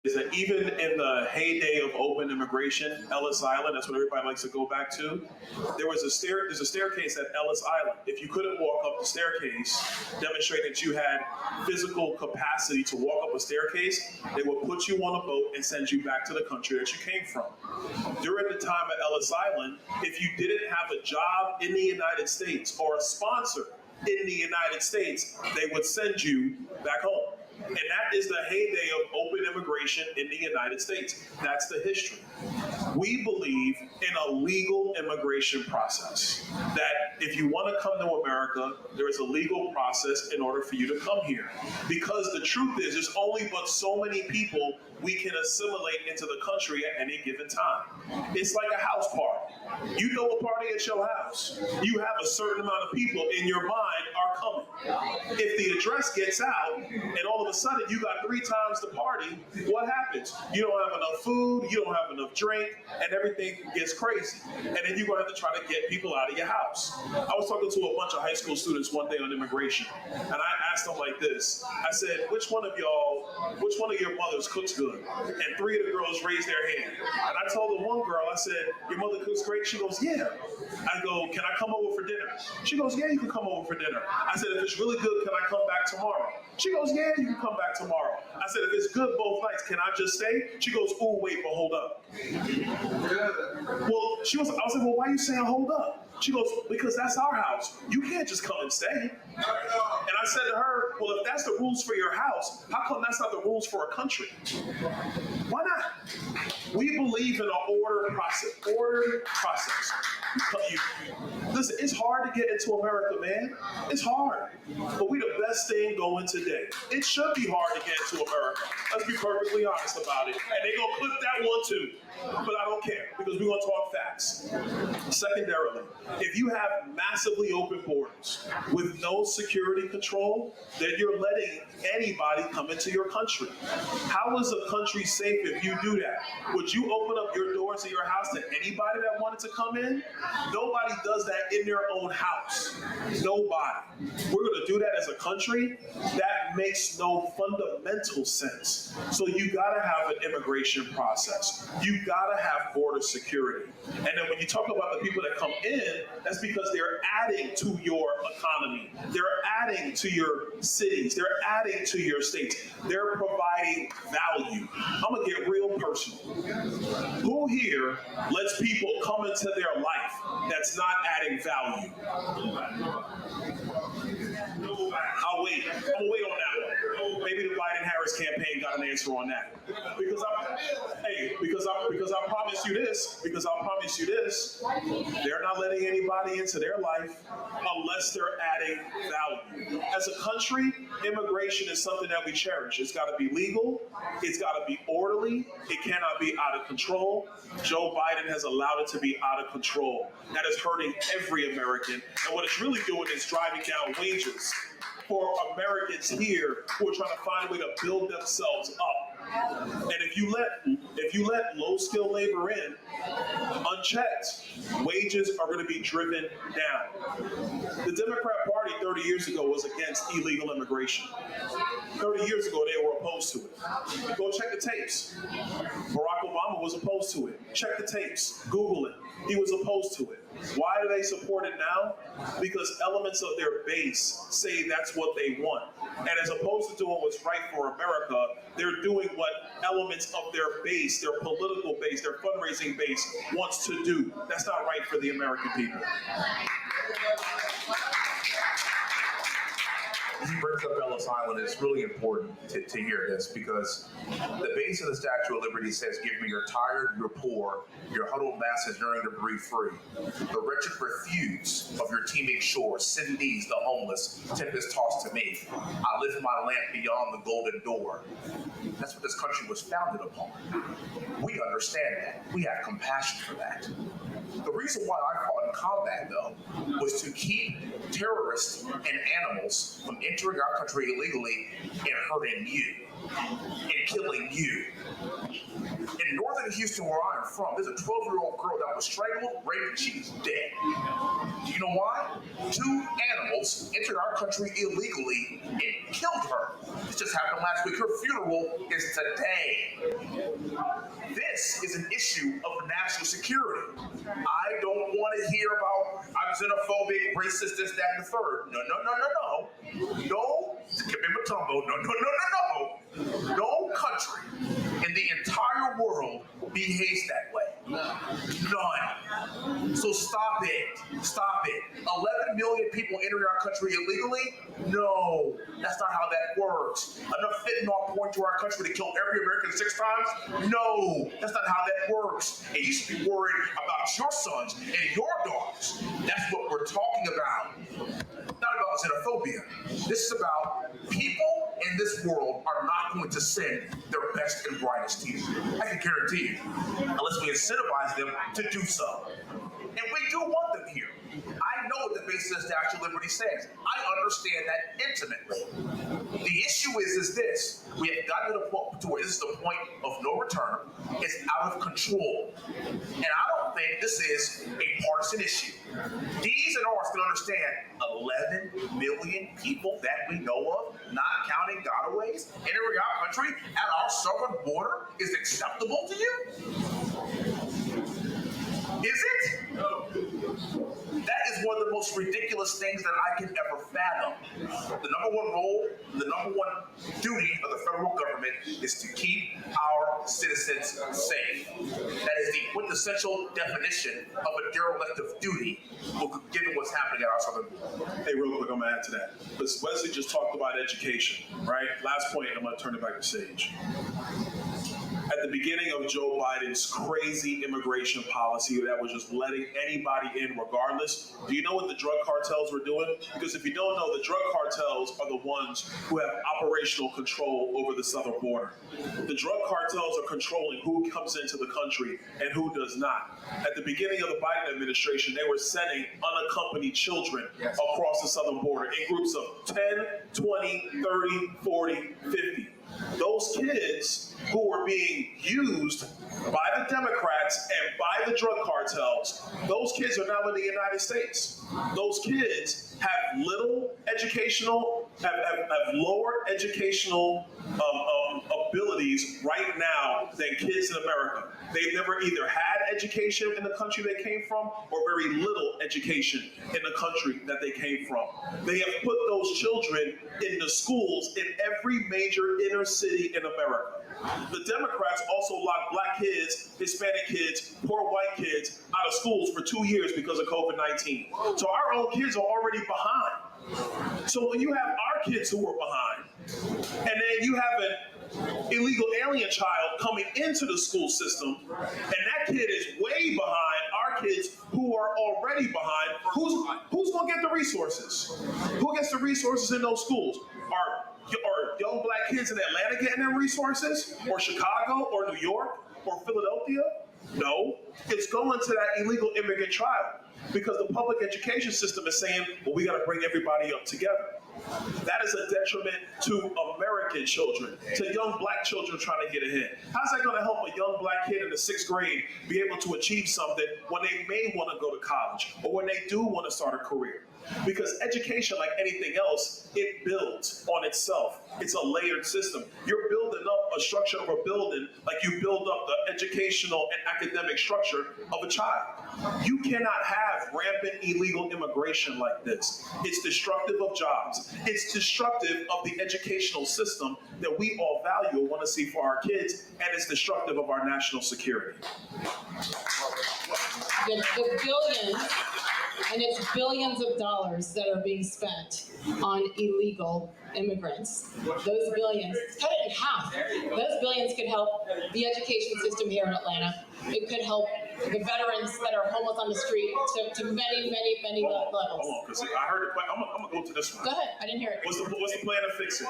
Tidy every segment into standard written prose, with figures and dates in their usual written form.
is that even in the heyday of open immigration, Ellis Island, that's what everybody likes to go back to, there's a staircase at Ellis Island. If you couldn't walk up the staircase, demonstrating that you had physical capacity to walk up a staircase, they would put you on a boat and send you back to the country that you came from. During the time at Ellis Island, if you didn't have a job in the United States or a sponsor in the United States, they would send you back home. And that is the heyday of open immigration in the United States. That's the history. We believe in a legal immigration process. That if you want to come to America, there is a legal process in order for you to come here. Because the truth is, there's only but so many people we can assimilate into the country at any given time. It's like a house party. You throw a party at your house, you have a certain amount of people in your mind are coming. If the address gets out and all of a sudden you got 3 times the party, what happens? You don't have enough food, you don't have enough drink, and everything gets crazy. And then you're gonna have to try to get people out of your house. I was talking to a bunch of high school students one day on immigration, and I asked them like this. I said, which one of your mothers cooks good? And 3 of the girls raised their hand. And I told the one girl, I said, your mother cooks great? She goes, yeah. I go, can I come over for dinner? She goes, yeah, you can come over for dinner. I said, if it's really good, can I come back tomorrow? She goes, yeah, you can come back tomorrow. I said, if it's good both nights, can I just stay? She goes, oh, wait, but hold up. Well, I was like, well, why are you saying hold up? She goes, because that's our house. You can't just come and stay. And I said to her, well, if that's the rules for your house, how come that's not the rules for a country? Why not? We believe in an ordered process. Listen, it's hard to get into America, man. It's hard. But we the best thing going today. It should be hard to get into America. Let's be perfectly honest about it. And they're going to clip that one too. But I don't care, because we're going to talk facts. Secondarily, if you have massively open borders with no security control, then you're letting anybody come into your country. How is a country safe if you do that? Would you open up your doors of your house to anybody that wanted to come in? Nobody does that in their own house. Nobody. We're going to do that as a country? That makes no fundamental sense. So you got to have an immigration process. You got to have border security. And then when you talk about the people that come in, that's because they're adding to your economy. They're adding to your cities. They're adding to your states. They're providing value. I'm going to get real personal. Who here lets people come into their life that's not adding value? I'll wait. I'm going to wait on that one. Maybe the Biden-Harris campaign got an answer on that. Because I promise you this, they're not letting anybody into their life unless they're adding value. As a country, immigration is something that we cherish. It's got to be legal. It's got to be orderly. It cannot be out of control. Joe Biden has allowed it to be out of control. That is hurting every American. And what it's really doing is driving down wages for Americans here who are trying to find a way to build themselves up. And if you let low-skilled labor in unchecked, wages are going to be driven down. The Democrat Party 30 years ago was against illegal immigration. 30 years ago, they were opposed to it. Go check the tapes. Barack Obama was opposed to it. Check the tapes. Google it. He was opposed to it. Why do they support it now? Because elements of their base say that's what they want. And as opposed to doing what's right for America, they're doing what elements of their base, their political base, their fundraising base wants to do. That's not right for the American people. He brings up Ellis Island. It's really important to hear this, because the base of the Statue of Liberty says, give me your tired, your poor, your huddled masses yearning to breathe free. The wretched refuse of your teeming shores, send these, the homeless, tempest tossed to me. I lift my lamp beyond the golden door. That's what this country was founded upon. We understand that. We have compassion for that. The reason why I fought in combat, though, was to keep terrorists and animals from entering our country illegally and hurting you and killing you. In northern Houston, where I am from, there's a 12-year-old girl that was strangled, raped, and she's dead. Do you know why? 2 animals entered our country illegally and killed her. This just happened last week. Her funeral is today. this is an issue of national security. I don't want to hear about I'm xenophobic, racist, this, that, and the third. No. No, Kimimbatumbo, no. No country in the entire world behaves that way. None. So stop it. 11 million people entering our country illegally? No, that's not how that works. Enough fentanyl pouring to our country to kill every American 6 times? No, that's not how that works. And you should be worried about your sons and your daughters. That's what we're talking about. Not about xenophobia. This is about people in this world are not going to send their best and brightest to you. I can guarantee you, unless we incentivize them to do so. And we do want them here. I know what the basis of the Statue of Liberty says. I understand that intimately. The issue is this. We have gotten to the point to where this is the point of no return. It's out of control. And I don't think this is a partisan issue. These and ours can understand 11 million people that we know of, not counting gotaways, entering our country at our southern border is acceptable to you? Is it? No. That is one of the most ridiculous things that I can ever fathom. The number one role, the number one duty of the federal government is to keep our citizens safe. That is the quintessential definition of a derelict of duty, given what's happening at our southern border. Hey, real quick, I'm gonna add to that. Because Wesley just talked about education, right? Last point, I'm gonna turn it back to Sage. At the beginning of Joe Biden's crazy immigration policy that was just letting anybody in regardless, do you know what the drug cartels were doing? Because if you don't know, the drug cartels are the ones who have operational control over the southern border. The drug cartels are controlling who comes into the country and who does not. At the beginning of the Biden administration, they were sending unaccompanied children across the southern border in groups of 10, 20, 30, 40, 50. Those kids who were being used by the Democrats and by the drug cartels, those kids are now in the United States. Those kids have little educational, have lower educational abilities right now than kids in America. They've never either had education in the country they came from or very little education in the country that they came from. They have put those children in the schools in every major inner city in America. The Democrats also locked black kids, Hispanic kids, poor white kids out of schools for 2 years because of COVID-19. So our own kids are already behind. So when you have our kids who are behind, and then you have an illegal alien child coming into the school system, and that kid is way behind our kids who are already behind, who's going to get the resources? Who gets the resources in those schools? Are young black kids in Atlanta getting their resources? Or Chicago? Or New York? Or Philadelphia? No. It's going to that illegal immigrant child because the public education system is saying, well, we got to bring everybody up together. That is a detriment to American children, to young black children trying to get ahead. How's that going to help a young black kid in the 6th grade be able to achieve something when they may want to go to college or when they do want to start a career? Because education, like anything else, it builds on itself. It's a layered system. You're building up a structure of a building like you build up the educational and academic structure of a child. You cannot have rampant illegal immigration like this. It's destructive of jobs. It's destructive of the educational system that we all value and want to see for our kids, and it's destructive of our national security. The billions, and it's billions of dollars that are being spent on illegal immigrants. Those billions, cut it in half. Those billions could help the education system here in Atlanta. It could help the veterans that are homeless on the street to many, many, many levels. Hold on, because I heard it. I'm gonna go to this one. Go ahead. I didn't hear it. What's the plan to fix it?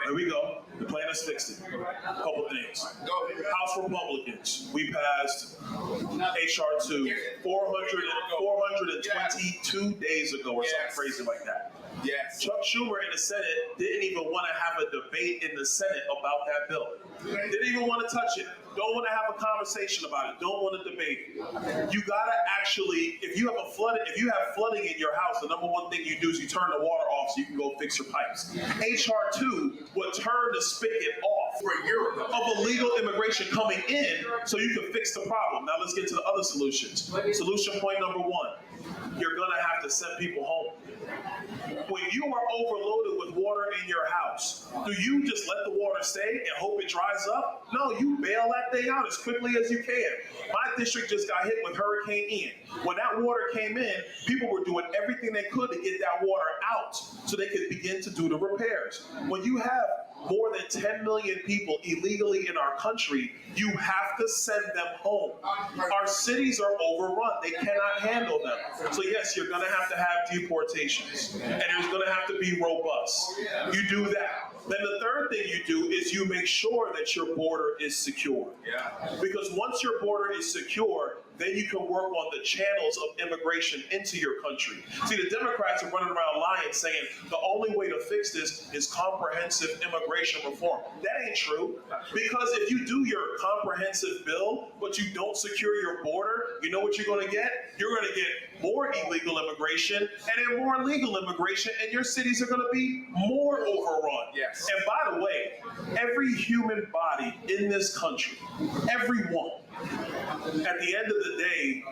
There we go. The plan is fixed it. A couple things. House Republicans, we passed HR 2 422 days ago or something crazy like that. Yes. Chuck Schumer in the Senate didn't even want to have a debate in the Senate about that bill. Didn't even want to touch it. Don't want to have a conversation about it. Don't want to debate it. You gotta actually, if you have flooding in your house, the number one thing you do is you turn the water off so you can go fix your pipes. HR 2 would turn the spigot off For a year ago. of illegal immigration coming in so you can fix the problem. Now let's get to the other solutions. Solution point number 1, you're gonna have to send people home. When you are overloaded with water in your house, do you just let the water stay and hope it dries up? No, you bail that thing out as quickly as you can. My district just got hit with Hurricane Ian. When that water came in, people were doing everything they could to get that water out so they could begin to do the repairs. When you have more than 10 million people illegally in our country, you have to send them home. Our cities are overrun. They cannot handle them. So yes, you're gonna have to have deportations, and it's gonna have to be robust. You do that. Then the third thing you do is you make sure that your border is secure. Because once your border is secure, then you can work on the channels of immigration into your country. See, the Democrats are running around lying, saying the only way to fix this is comprehensive immigration reform. That ain't true. Because if you do your comprehensive bill, but you don't secure your border, you know what you're gonna get? You're gonna get more illegal immigration and then more legal immigration, and your cities are gonna be more overrun. Yes. And by the way, every human body in this country, everyone, at the end of the day,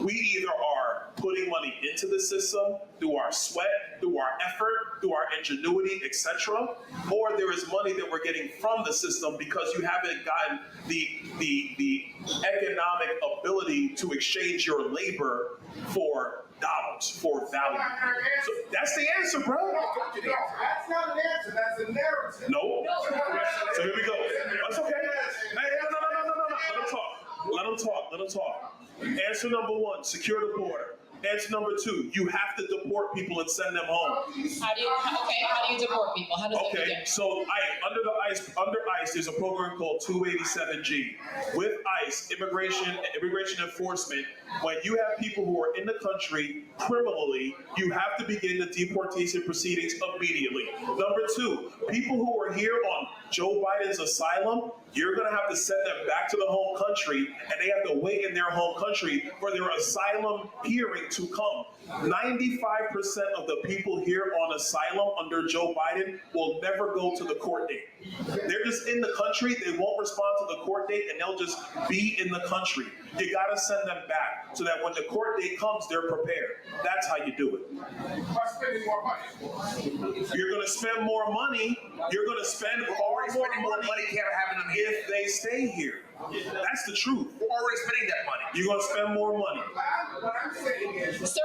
we either are putting money into the system through our sweat, through our effort, through our ingenuity, etc., or there is money that we're getting from the system because you haven't gotten the economic ability to exchange your labor for dollars, for value. So that's the answer, bro. That's not an answer, that's a narrative. No. So here we go. That's okay. Hey, no. Let them talk. Answer number 1, secure the border. Answer number 2, you have to deport people and send them home. How do you deport people? How does that Okay, begin? so under ICE, there's a program called 287G. With ICE, immigration enforcement, when you have people who are in the country criminally, you have to begin the deportation proceedings immediately. Number 2, people who are here on Joe Biden's asylum, you're gonna have to send them back to the home country, and they have to wait in their home country for their asylum hearing to come. 95% of the people here on asylum under Joe Biden will never go to the court date. They're just in the country, they won't respond to the court date, and they'll just be in the country. You gotta send them back so that when the court date comes, they're prepared. That's how you do it. By spending more money. You're gonna spend more money, you're gonna spend far more money Can't have them here. if they stay here. That's the truth. We're already spending that money. You're gonna spend more money. What I'm saying is, Sir,